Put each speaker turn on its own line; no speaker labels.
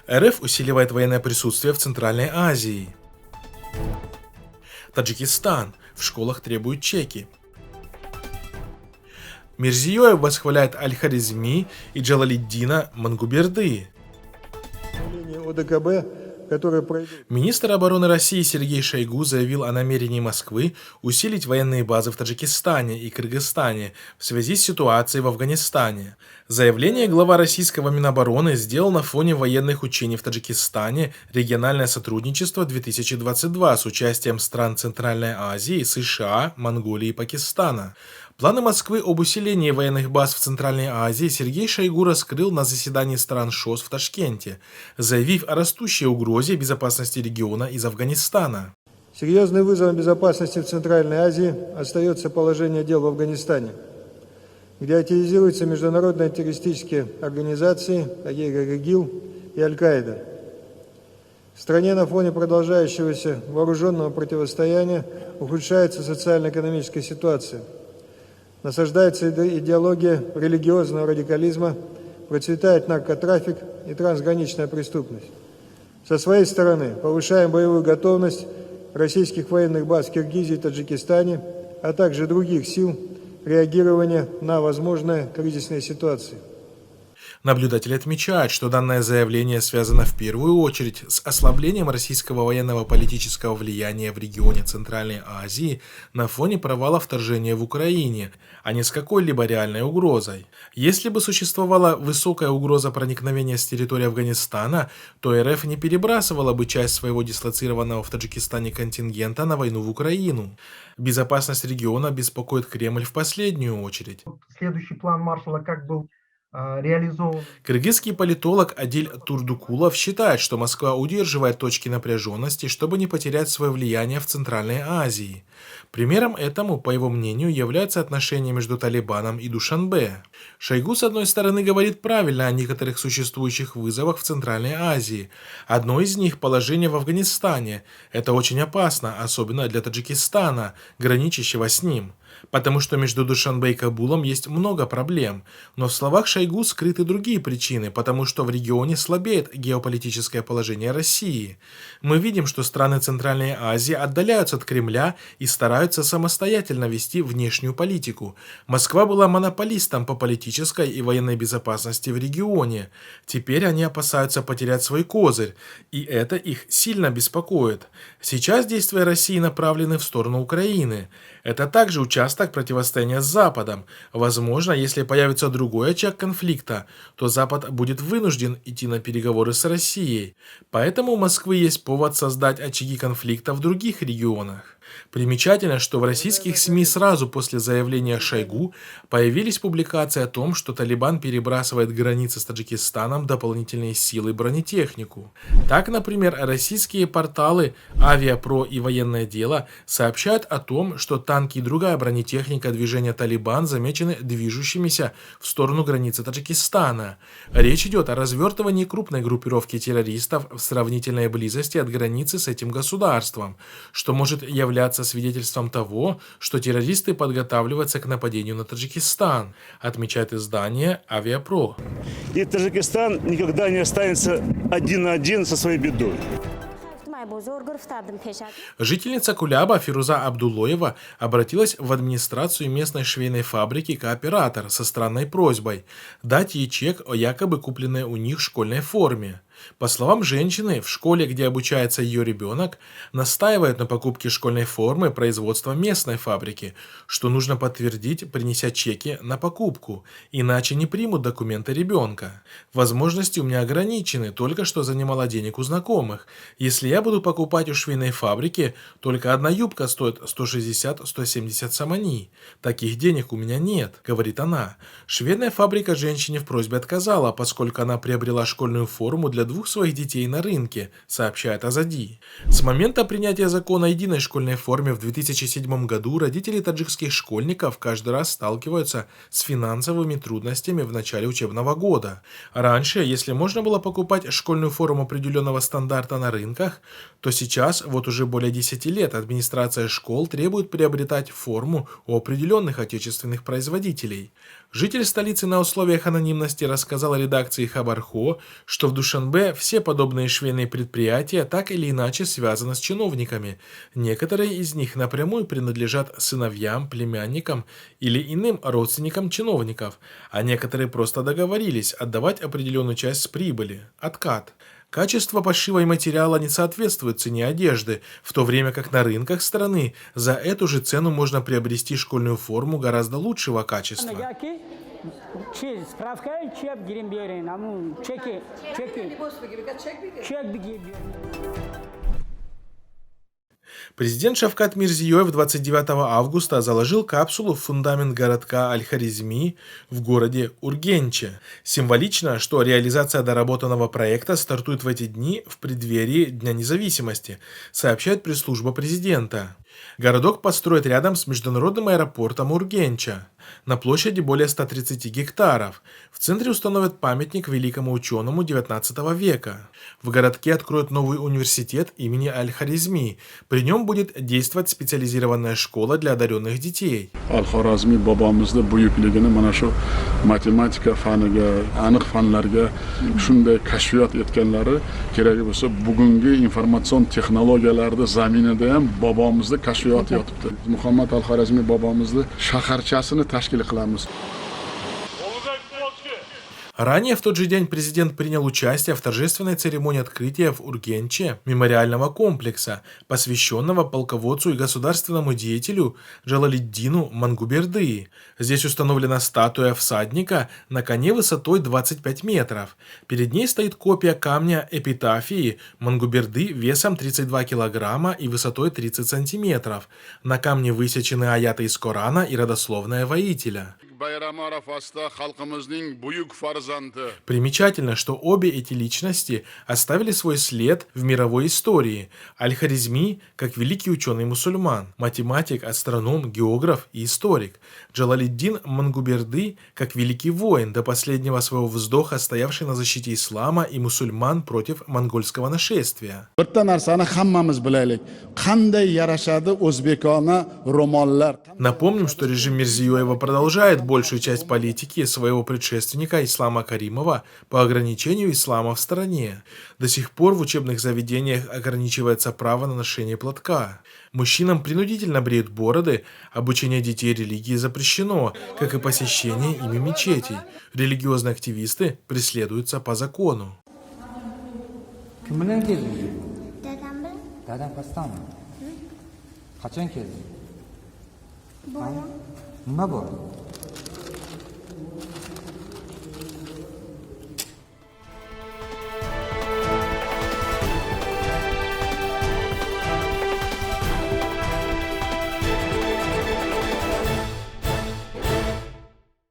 РФ усиливает военное присутствие в Центральной Азии. Таджикистан. В школах требуют чеки. Мирзиёев восхваляет Аль-Харизми и Джалалиддина Мангуберды. Министр обороны России Сергей Шойгу заявил о намерении Москвы усилить военные базы в Таджикистане и Кыргызстане в связи с ситуацией в Афганистане. Заявление глава российского Минобороны сделал на фоне военных учений в Таджикистане «Региональное сотрудничество 2022» с участием стран Центральной Азии, США, Монголии и Пакистана. Планы Москвы об усилении военных баз в Центральной Азии Сергей Шойгу раскрыл на заседании стран ШОС в Ташкенте, заявив о растущей угрозе безопасности региона из Афганистана.
Серьезным вызовом безопасности в Центральной Азии остается положение дел в Афганистане, где активизируются международные террористические организации, такие как ИГИЛ и Аль-Каида. В стране на фоне продолжающегося вооруженного противостояния ухудшается социально-экономическая ситуация. Насаждается идеология религиозного радикализма, процветает наркотрафик и трансграничная преступность. Со своей стороны повышаем боевую готовность российских военных баз в Киргизии и Таджикистане, а также других сил реагирования на возможные кризисные ситуации.
Наблюдатели отмечают, что данное заявление связано в первую очередь с ослаблением российского военного политического влияния в регионе Центральной Азии на фоне провала вторжения в Украине, а не с какой-либо реальной угрозой. Если бы существовала высокая угроза проникновения с территории Афганистана, то РФ не перебрасывала бы часть своего дислоцированного в Таджикистане контингента на войну в Украину. Безопасность региона беспокоит Кремль в последнюю очередь.
Следующий план Маршалла как был реализован.
Кыргызский политолог Адиль Турдукулов считает, что Москва удерживает точки напряженности, чтобы не потерять свое влияние в Центральной Азии. Примером этому, по его мнению, являются отношения между Талибаном и Душанбе. Шойгу, с одной стороны, говорит правильно о некоторых существующих вызовах в Центральной Азии. Одно из них – положение в Афганистане. Это очень опасно, особенно для Таджикистана, граничащего с ним. Потому что между Душанбе и Кабулом есть много проблем, но в словах Шойгу скрыты другие причины, потому что в регионе слабеет геополитическое положение России. Мы видим, что страны Центральной Азии отдаляются от Кремля и стараются самостоятельно вести внешнюю политику. Москва была монополистом по политической и военной безопасности в регионе. Теперь они опасаются потерять свой козырь, и это их сильно беспокоит. Сейчас действия России направлены в сторону Украины. Это также участок противостояния с Западом. Возможно, если появится другой очаг конфликта, то Запад будет вынужден идти на переговоры с Россией. Поэтому у Москвы есть повод создать очаги конфликта в других регионах. Примечательно, что в российских СМИ сразу после заявления Шойгу появились публикации о том, что Талибан перебрасывает границы с Таджикистаном дополнительные силы и бронетехнику. Так, например, российские порталы «Авиапро» и «Военное дело» сообщают о том, что танки и другая бронетехника движения Талибан замечены движущимися в сторону границы Таджикистана. Речь идет о развертывании крупной группировки террористов в сравнительной близости от границы с этим государством, что может являться свидетельством того, что террористы подготавливаются к нападению на Таджикистан, отмечает издание «Авиапро».
И Таджикистан никогда не останется один на один со своей бедой.
Жительница Куляба Фируза Абдуллоева обратилась в администрацию местной швейной фабрики «Кооператор» со странной просьбой дать ей чек о якобы купленной у них школьной форме. По словам женщины, в школе, где обучается ее ребенок, настаивают на покупке школьной формы производства местной фабрики, что нужно подтвердить, принеся чеки на покупку, иначе не примут документы ребенка. Возможности у меня ограничены, только что занимала денег у знакомых. Если я буду покупать у швейной фабрики, только одна юбка стоит 160-170 самани. Таких денег у меня нет, говорит она. Швейная фабрика женщине в просьбе отказала, поскольку она приобрела школьную форму для двух своих детей на рынке, сообщает Азади. С момента принятия закона о единой школьной форме в 2007 году родители таджикских школьников каждый раз сталкиваются с финансовыми трудностями в начале учебного года. Раньше, если можно было покупать школьную форму определенного стандарта на рынках, то сейчас, вот уже более 10 лет, администрация школ требует приобретать форму у определенных отечественных производителей. Житель столицы на условиях анонимности рассказал редакции Хабархо, что в Душанбе все подобные швейные предприятия так или иначе связаны с чиновниками. Некоторые из них напрямую принадлежат сыновьям, племянникам или иным родственникам чиновников, а некоторые просто договорились отдавать определенную часть с прибыли – откат. Качество пошива и материала не соответствует цене одежды, в то время как на рынках страны за эту же цену можно приобрести школьную форму гораздо лучшего качества. Президент Шавкат Мирзиёев 29 августа заложил капсулу в фундамент городка Аль-Хорезми в городе Ургенче. Символично, что реализация доработанного проекта стартует в эти дни в преддверии Дня независимости, сообщает пресс-служба президента. Городок построят рядом с международным аэропортом Ургенча. На площади более 130 гектаров. В центре установят памятник великому ученому XIX века. В городке откроют новый университет имени Аль-Хорезми. При нем будет действовать специализированная школа для одаренных детей.
Al-Xorazmiy bobomizning buyukligini mana shu matematika faniga, aniq fanlarga shunday kashfiyot etganlari kerak bo'lsa bugungi informatsion texnologiyalarda zaminida ham bobomizni kashfiyot yotibdi. Muhammad Al-Xorazmiy bobomizni shaharchasini tashkil qilamiz.
Ранее в тот же день президент принял участие в торжественной церемонии открытия в Ургенче мемориального комплекса, посвященного полководцу и государственному деятелю Джалалиддину Мангубердии. Здесь установлена статуя всадника на коне высотой 25 метров. Перед ней стоит копия камня эпитафии Мангуберды весом 32 килограмма и высотой 30 сантиметров. На камне высечены аяты из Корана и родословная воителя. Примечательно, что обе эти личности оставили свой след в мировой истории. Аль-Хорезми как великий ученый-мусульман, математик, астроном, географ и историк. Джалалиддин Мангуберды как великий воин, до последнего своего вздоха стоявший на защите ислама и мусульман против монгольского нашествия. Напомним, что режим Мирзиёева продолжает большую часть политики своего предшественника Ислама Каримова по ограничению ислама в стране. До сих пор в учебных заведениях ограничивается право на ношение платка. Мужчинам принудительно бреют бороды, обучение детей религии запрещено, как и посещение ими мечетей. Религиозные активисты преследуются по закону.
Nima bor?